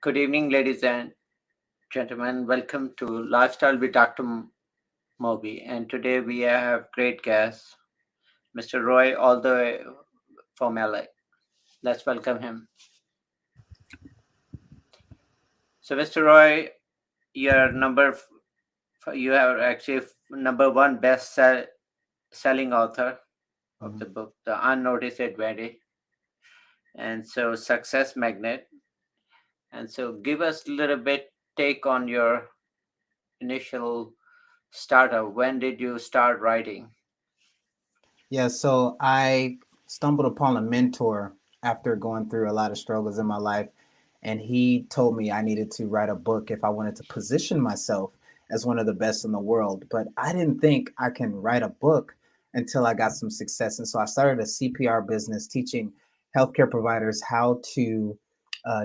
Good evening, ladies and gentlemen. Welcome to Lifestyle with Dr. Moby. And today we have great guest, Mr. Roy, all the way from LA. Let's welcome him. So, Mr. Roy, you're you are actually number one selling author of the Mhm. book, The Unnoticed Advantage, and so Success Magnet. And so, give us a little bit take on your initial startup. When did you start writing? Yeah, so I stumbled upon a mentor after going through a lot of struggles in my life, and he told me I needed to write a book if I wanted to position myself as one of the best in the world. But I didn't think I can write a book until I got some success. And so I started a CPR business teaching healthcare providers how to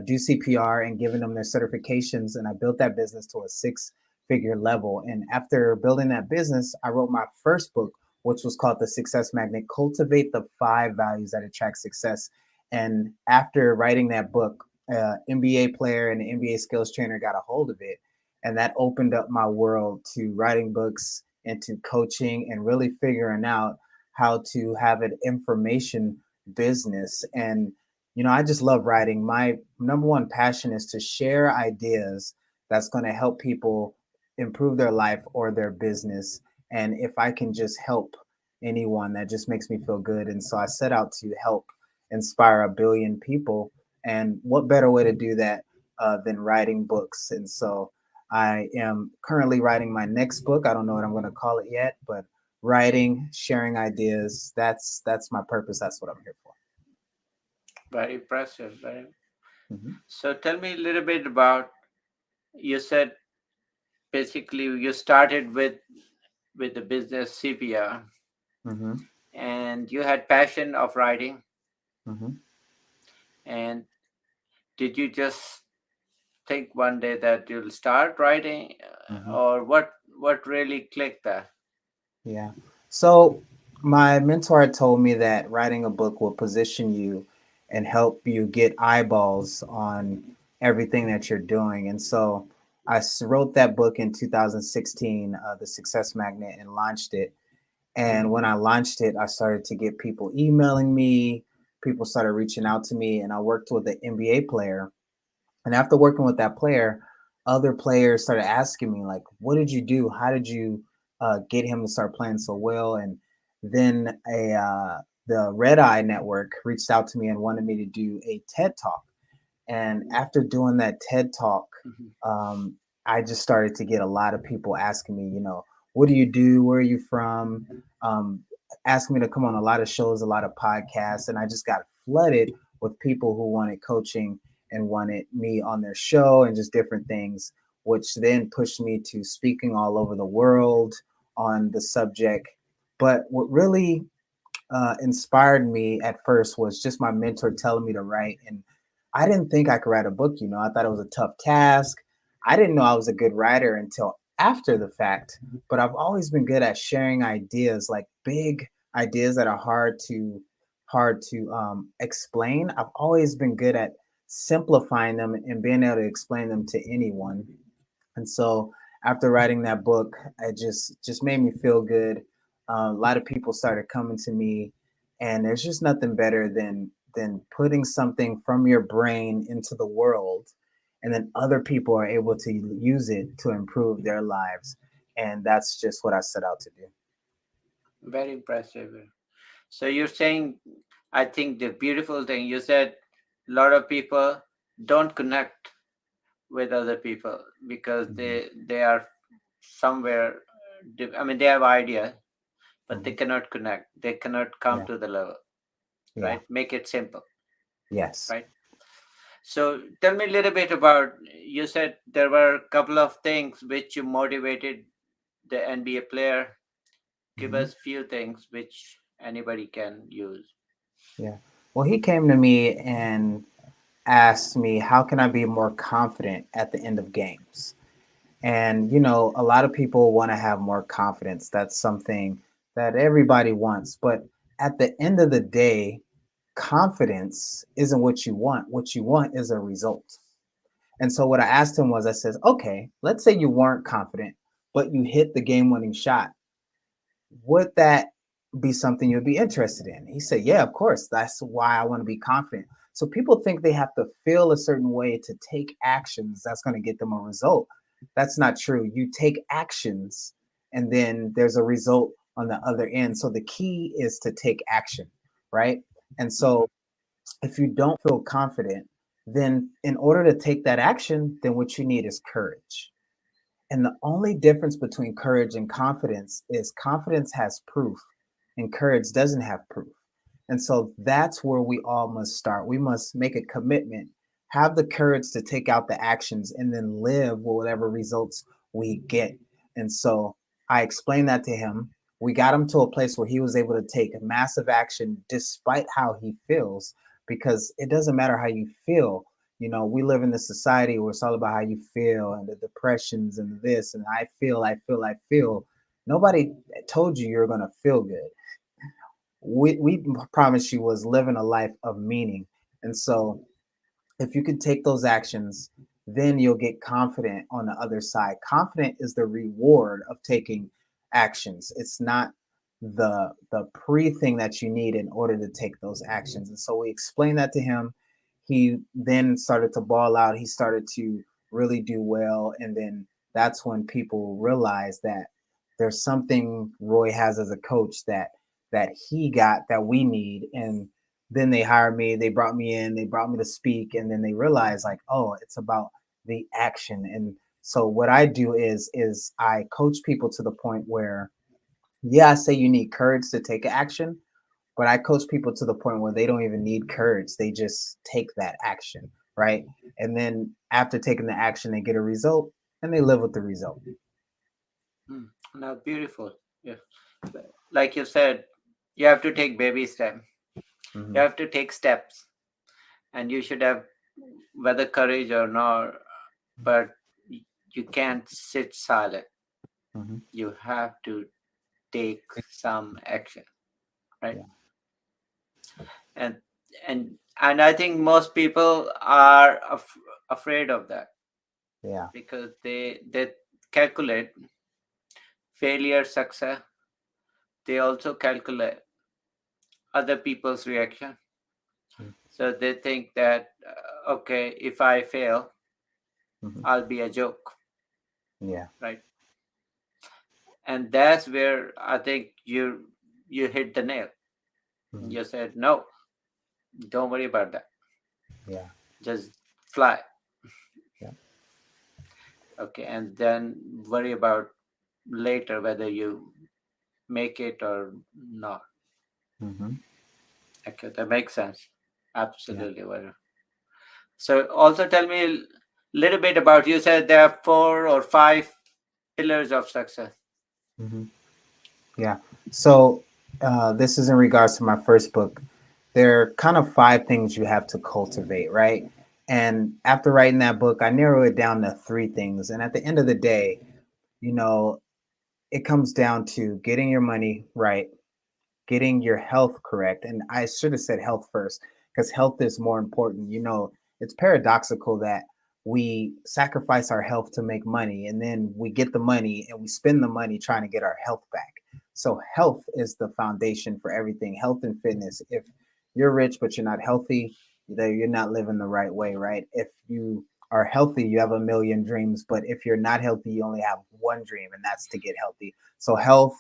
do CPR and giving them their certifications. And I built that business to a six-figure level. And after building that business, I wrote my first book, which was called The Success Magnet: Cultivate the Five Values That Attract Success. And after writing that book, NBA player and an NBA skills trainer got a hold of it. And that opened up my world to writing books and to coaching and really figuring out how to have an information business. And, I just love writing. My number one passion is to share ideas that's going to help people improve their life or their business. And if I can just help anyone, that just makes me feel good. And so I set out to help inspire a billion people. And what better way to do that than writing books? And so I am currently writing my next book. I don't know what I'm going to call it yet, but writing, sharing ideas, that's my purpose. That's what I'm here for. Very impressive. Very. Hmm. So tell me a little bit about. You said basically you started with the business CPR, Hmm. and you had passion of writing. Hmm. And did you just think one day that you'll start writing, Hmm. or what really clicked that? Yeah. So my mentor had told me that writing a book will position you and help you get eyeballs on everything that you're doing. And so wrote that book in 2016, The Success Magnet, and launched it. And when I launched it, I started to get people emailing me. People started reaching out to me, and I worked with an NBA player. And after working with that player, other players started asking me, like, what did you do? How did you get him to start playing so well? And then the Red Eye Network reached out to me and wanted me to do a TED Talk. And after doing that TED Talk, Mhm. um, I just started to get a lot of people asking me, what do you do? Where are you from? Um, Asking me to come on a lot of shows, a lot of podcasts. And I just got flooded with people who wanted coaching and wanted me on their show and just different things, which then pushed me to speaking all over the world on the subject. But what really inspired me at first was just my mentor telling me to write. And I didn't think I could write a book. I thought it was a tough task. I didn't know I was a good writer until after the fact. But I've always been good at sharing ideas, like big ideas that are hard to explain. I've always been good at simplifying them and being able to explain them to anyone. And so after writing that book, it just made me feel good. A lot of people started coming to me, and there's just nothing better than putting something from your brain into the world, and then other people are able to use it to improve their lives. And that's just what I set out to do. Very impressive. So you're saying, I think the beautiful thing you said, a lot of people don't connect with other people because Mhm. they are somewhere. I mean, they have ideas, but they Mhm. cannot connect. They cannot come Yeah, to the level, yeah, right? Make it simple, yes. right? So tell me a little bit about. You said there were a couple of things which you motivated the NBA player. Give Mhm. us few things which anybody can use. Yeah. Well, he came to me and asked me, how can I be more confident at the end of games? And, a lot of people want to have more confidence. That's something that everybody wants. But at the end of the day, confidence isn't what you want. What you want is a result. And so what I asked him was, I says, okay, let's say you weren't confident, but you hit the game winning shot. Would that be something you'd be interested in? He said, yeah, of course. That's why I want to be confident. So people think they have to feel a certain way to take actions that's going to get them a result. That's not true. You take actions and then there's a result on the other end. So the key is to take action, right? And Mhm. so if you don't feel confident, then in order to take that action, then what you need is courage. And the only difference between courage and confidence is confidence has proof and courage doesn't have proof. And so that's where we all must start. We must make a commitment, have the courage to take out the actions, and then live with whatever results we get. And so I explained that to him. We got him to a place where he was able to take massive action despite how he feels, because it doesn't matter how you feel. You know, we live in this society where it's all about how you feel and the depressions and this and I feel. Nobody told you you're going to feel good. We promised you was living a life of meaning. And so if you could take those actions, then you'll get confident on the other side. Confident is the reward of taking actions. It's not the pre thing that you need in order to take those actions. And so we explained that to him. He then started to ball out. He started to really do well. And then that's when people realized that there's something Roy has as a coach that he got that we need. And then they hired me, they brought me in, they brought me to speak, and then they realized like, oh, it's about the action. And so what I do is I coach people to the point where, yeah, I say you need courage to take action, but I coach people to the point where they don't even need courage, they just take that action, right? And then after taking the action they get a result and they live with the result. Mm. Now, beautiful. Yeah. Like you said, you have to take baby steps. You Hmm. have to take steps, and you should have whether courage or not. But you can't sit silent. Hmm. You have to take some action, right? Yeah. And and I think most people are afraid of that Yeah. because they calculate failure, success. They also calculate other people's reaction. So they think that okay, if I fail, Hmm. I'll be a joke, Yeah. right? And that's where I think you hit the nail. Hmm. You said no, don't worry about that. Yeah. Just fly, Yeah. okay, and then worry about later whether you make it or not. Hmm. Okay, that makes sense. Yeah. Absolutely. Well, so also tell me a little bit about, you said there are 4 or 5 pillars of success. Hmm. Yeah. So this is in regards to my first book. There are kind of 5 things you have to cultivate, right? And after writing that book, I narrow it down to 3 things. And at the end of the day, you know, it comes down to getting your money right, getting your health correct. And I should have said health first because health is more important. You know, it's paradoxical that we sacrifice our health to make money and then we get the money and we spend the money trying to get our health back. So, health is the foundation for everything, health and fitness. If you're rich but you're not healthy, you're not living the right way, right? If you are healthy, you have a million dreams, but if you're not healthy, you only have one dream, and that's to get healthy. So, health,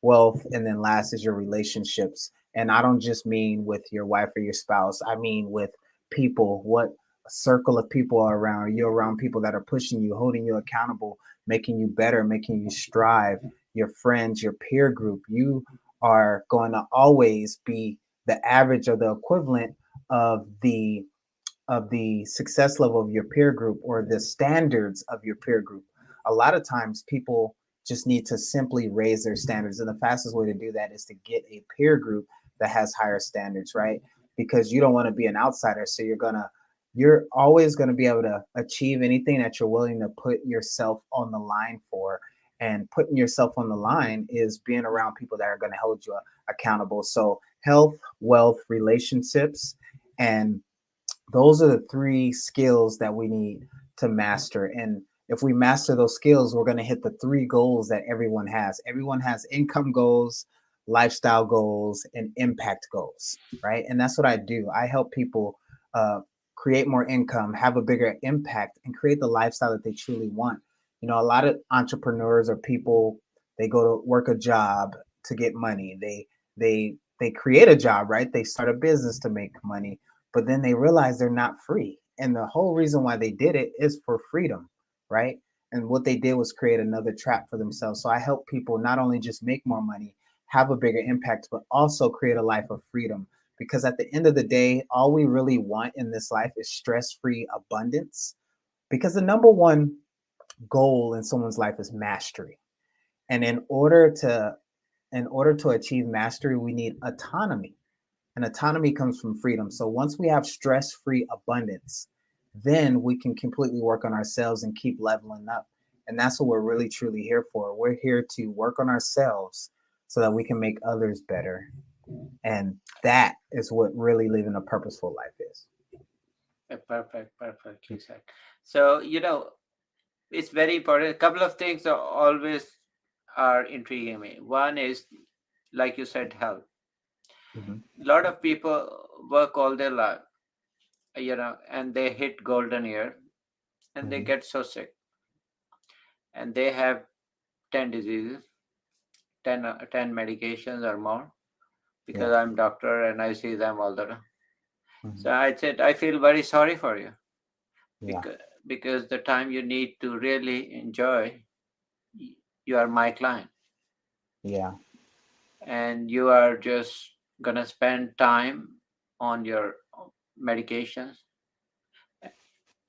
wealth, and then last is your relationships. And I don't just mean with your wife or your spouse, I mean with people. What circle of people are around? Are you around people that are pushing you, holding you accountable, making you better, making you strive? Your friends, your peer group, you are going to always be the average or the equivalent of the success level of your peer group or the standards of your peer group. A lot of times people just need to simply raise their standards. And the fastest way to do that is to get a peer group that has higher standards, right? Because you don't want to be an outsider. So you're always going to be able to achieve anything that you're willing to put yourself on the line for. And putting yourself on the line is being around people that are going to hold you accountable. So health, wealth, relationships, and those are the 3 skills that we need to master. And if we master those skills, we're going to hit the three goals that everyone has. Everyone has income goals, lifestyle goals, and impact goals, right? And that's what I do. I help people uh, create more income, have a bigger impact, and create the lifestyle that they truly want. You know, a lot of entrepreneurs or people, they go to work a job to get money. They create a job, right? They start a business to make money, but then they realize they're not free. And the whole reason why they did it is for freedom, right? And what they did was create another trap for themselves. So I help people not only just make more money, have a bigger impact, but also create a life of freedom. Because at the end of the day, all we really want in this life is stress free abundance. Because the number one goal in someone's life is mastery. And in order to achieve mastery, we need autonomy. And autonomy comes from freedom. So once we have stress free abundance, then we can completely work on ourselves and keep leveling up. And that's what we're really truly here for. We're here to work on ourselves so that we can make others better. And that is what really living a purposeful life is. Perfectly said. So, it's very important. A couple of things are always are intriguing me. One is, like you said, health. Mhm. A lot of people work all their life, and they hit golden year and they Mhm. get so sick and they have 10 diseases, 10 medications or more, Yeah. because I'm doctor and I see them all the time. So Mhm. I said, I feel very sorry for you, Yeah. because the time you need to really enjoy, y- you are my client, Yeah. and you are just gonna spend time on your medications,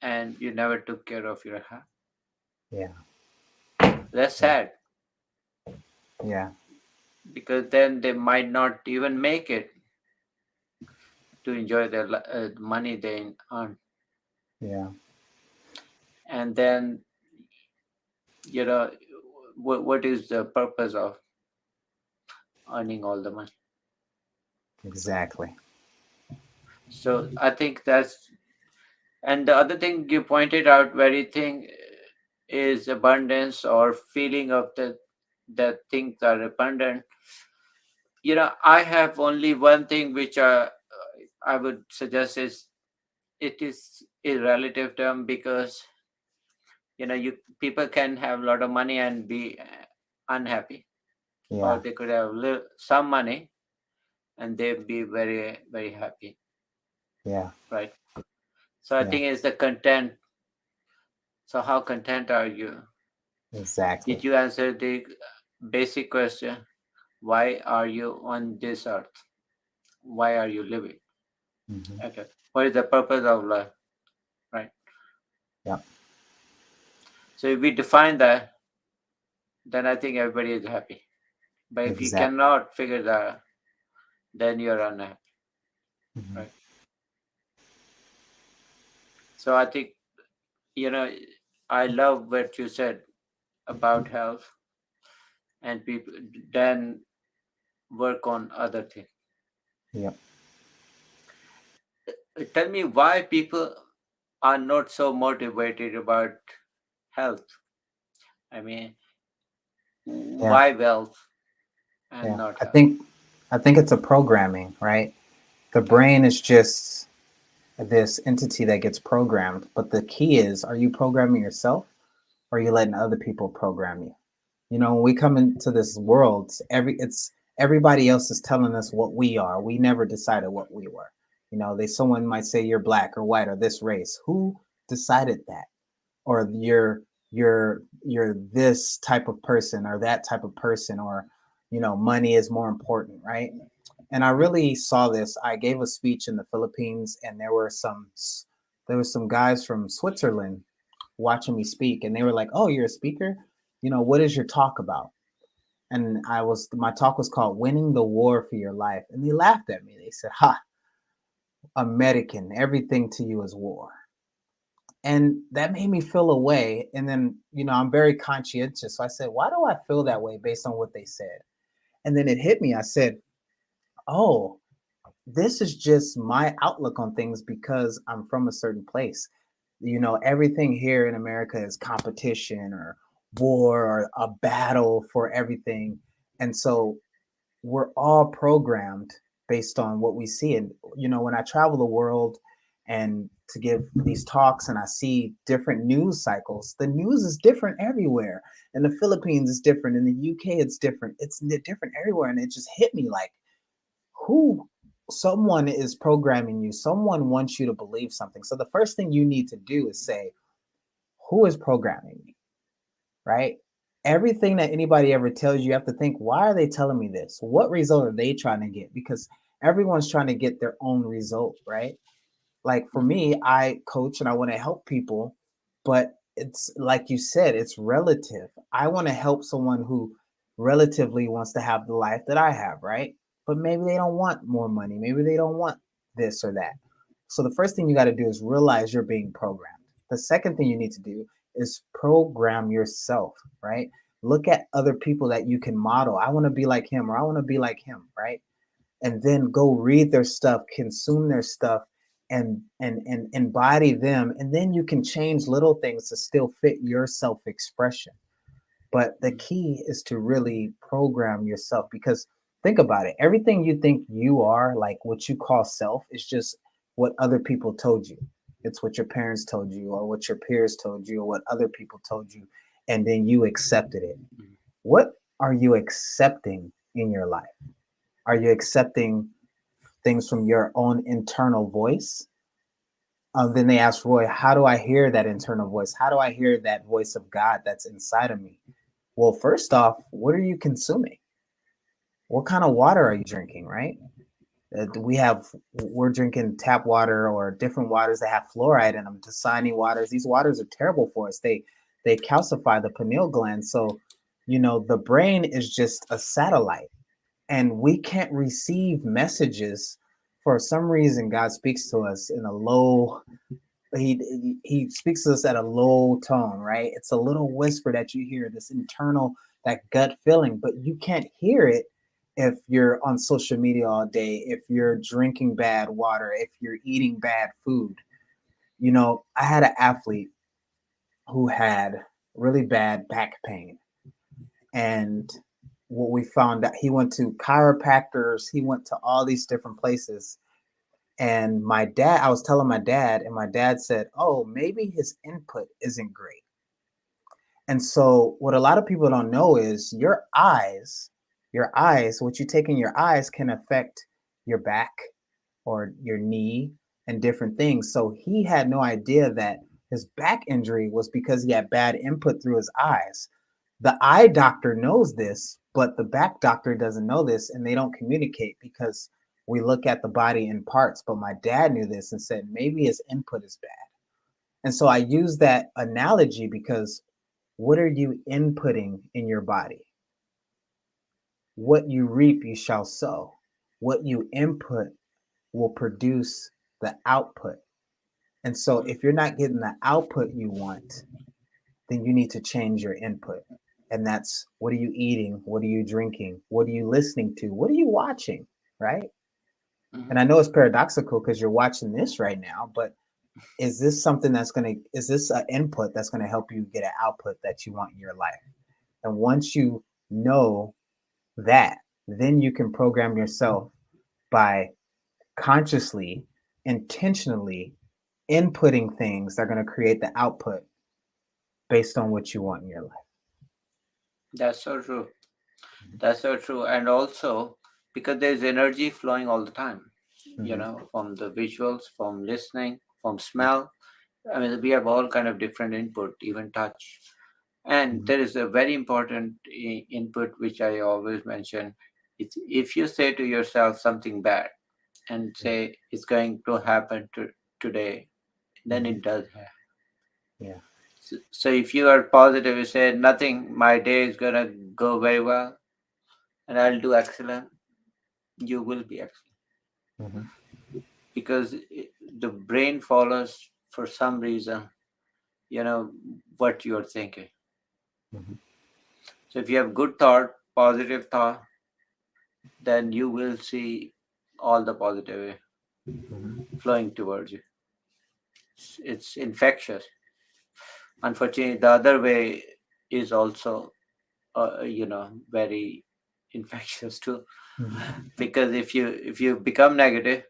and you never took care of your health. Yeah. That's Yeah. sad, Yeah. because then they might not even make it to enjoy their money they earn. Yeah. And then, you know what is the purpose of earning all the money? Exactly. So I think that's, and the other thing you pointed out, very thing, is abundance or feeling of that things are abundant. I have only one thing which I would suggest is, it is a relative term, because you people can have a lot of money and be unhappy, or Yeah. they could have some money and they be very very happy, Yeah. right? So I Yeah. think it's the content. So how content are you? Exactly. Did you answer the basic question, why are you on this earth? Why are you living? Mhm. Okay, what is the purpose of life, right? Yep. So if we define that, then I think everybody is happy. But if you Exactly. cannot figure that out, then you're unhappy, Mhm. right? So I think, you know I love what you said about health, and people then work on other things. Yep. Tell me why people are not so motivated about health. I mean, Yeah. why wealth and Yeah. not I health? think I think it's a programming, right? The Okay. brain is just this entity that gets programmed, but the key is, are you programming yourself, or are you letting other people program you? You know, when we come into this world, it's everybody else is telling us what we are. We never decided what we were. You know, someone might say you're black or white or this race. Who decided that? Or you're this type of person or that type of person, or money is more important, right? And I really saw this. I gave a speech in the Philippines, and there were some guys from Switzerland watching me speak, and they were like, "Oh, you're a speaker? What is your talk about?" And my talk was called "Winning the War for Your Life," and they laughed at me. They said, "Ha, American, everything to you is war." And that made me feel a way. And then, I'm very conscientious. So I said, why do I feel that way based on what they said? And then it hit me. I said, oh, this is just my outlook on things because I'm from a certain place. You know, everything here in America is competition or war or a battle for everything. And so we're all programmed based on what we see. And, you know, when I travel the world and to give these talks and I see different news cycles, the news is different everywhere. In the Philippines, it's different. In the UK, it's different. It's different everywhere. And it just hit me like, who someone is programming you, someone wants you to believe something. So the first thing you need to do is say, who is programming me? Right? Everything that anybody ever tells you, you have to think, why are they telling me this? What result are they trying to get? Because everyone's trying to get their own result, right? Like for Mhm. me, I coach and I want to help people, but it's like you said, it's relative. I want to help someone who relatively wants to have the life that I have, right? But maybe they don't want more money. Maybe they don't want this or that. So the first thing you got to do is realize you're being programmed. The second thing you need to do is program yourself, right? Look at other people that you can model. I want to be like him or I want to be like him, right? And then go read their stuff, consume their stuff, and embody them. And then you can change little things to still fit your self-expression. But the key is to really program yourself because think about it. Everything you think you are, like what you call self, is just what other people told you. It's what your parents told you, or what your peers told you, or what other people told you. And then you accepted it. Mhm. What are you accepting in your life? Are you accepting things from your own internal voice? Then they asked Roy, how do I hear that internal voice? How do I hear that voice of God that's inside of me? Well, first off, what are you consuming? What kind of water are you drinking, right? We're drinking tap water or different waters that have fluoride in them, Dasani waters. These waters are terrible for us. They calcify the pineal gland. So, you know, the brain is just a satellite and we can't receive messages. For some reason God speaks to us in a low he speaks to us at a low tone, right? It's a little whisper that you hear, this internal, that gut feeling, but you can't hear it if you're on social media all day, if you're drinking bad water, if you're eating bad food. You know, I had an athlete who had really bad back pain, and what we found out, he went to chiropractors, he went to all these different places. And my dad, I was telling my dad, and my dad said, oh, maybe his input isn't great. And so, what a lot of people don't know is your eyes, what you take in your eyes can affect your back or your knee and different things. So, he had no idea that his back injury was because he had bad input through his eyes. The eye doctor knows this, but the back doctor doesn't know this, and they don't communicate because we look at the body in parts. But my dad knew this and said maybe his input is bad. And so I use that analogy because what are you inputting in your body? What you reap, you shall sow. What you input will produce the output. And so Mhm. if you're not getting the output you want, then you need to change your input. And that's, what are you eating? What are you drinking? What are you listening to? What are you watching? Right. And Mhm. I know it's paradoxical because you're watching this right now, but is this something that's going to, is this an input that's going to help you get an output that you want in your life? And once you know that, then you can program yourself by consciously, intentionally inputting things that are going to create the output based on what you want in your life. That's so true. That's so true. And also, because there's energy flowing all the time, Mm-hmm. from the visuals, from listening, from smell. I mean, we have all kind of different input, even touch. And Mm-hmm. there is a very important input which I always mention. It's if you say to yourself something bad and Yeah. say it's going to happen today, then Mm-hmm. it does happen. Yeah. So if you are positive, you say nothing, my day is gonna go very well, and I'll do excellent. You will be excellent Mm-hmm. because the brain follows for some reason, you know, what you are thinking. Mm-hmm. So if you have good thought, positive thought, then you will see all the positive Mm-hmm. flowing towards you. it's infectious. Unfortunately, the other way is also very infectious too, Mhm. because if you become negative,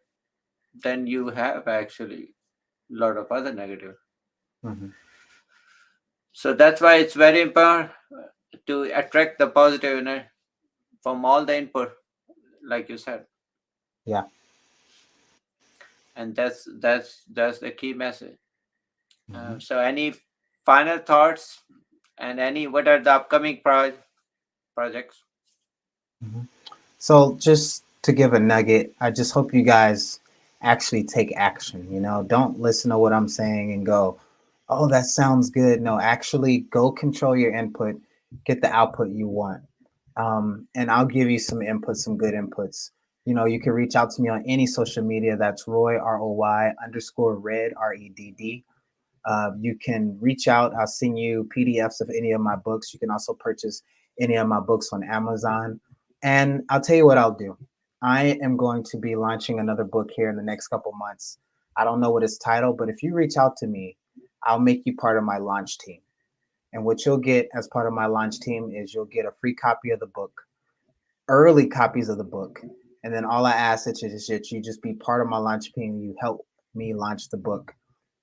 then you have actually a lot of other negative. Mhm. So that's why it's very important to attract the positive from all the input, like you said. Yeah. And that's the key message. Mhm. So any final thoughts, and any what are the upcoming projects? Mhm. So just to give a nugget, I just hope you guys actually take action. Don't listen to what I'm saying and go, "Oh, that sounds good." No, actually go control your input, get the output you want. And I'll give you some inputs, some good inputs. You can reach out to me on any social media. That's Roy, ROY underscore red, REDD. You can reach out. I'll send you PDFs of any of my books. You can also purchase any of my books on Amazon. And I'll tell you what I'll do. I am going to be launching another book here in the next couple months. I don't know what it's titled, but if you reach out to me, I'll make you part of my launch team. And what you'll get as part of my launch team is you'll get a free copy of the book, early copies of the book. And then all I ask is that you just be part of my launch team. You help me launch the book,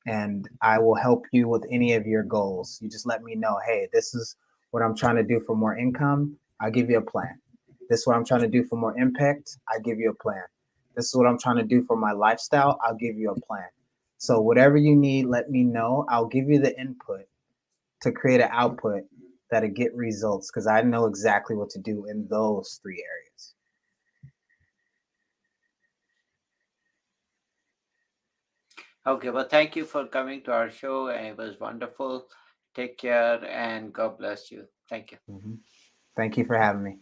and I will help you with any of your goals. You just let me know, hey, this is what I'm trying to do for more income. I'll give you a plan. This is what I'm trying to do for more impact. I give you a plan. This is what I'm trying to do for my lifestyle. I'll give you a plan. So whatever you need, let me know. I'll give you the input to create an output that'll get results because I know exactly what to do in those three areas. Okay, well, thank you for coming to our show. It was wonderful. Take care and God bless you. Thank you. Mhm. Thank you for having me.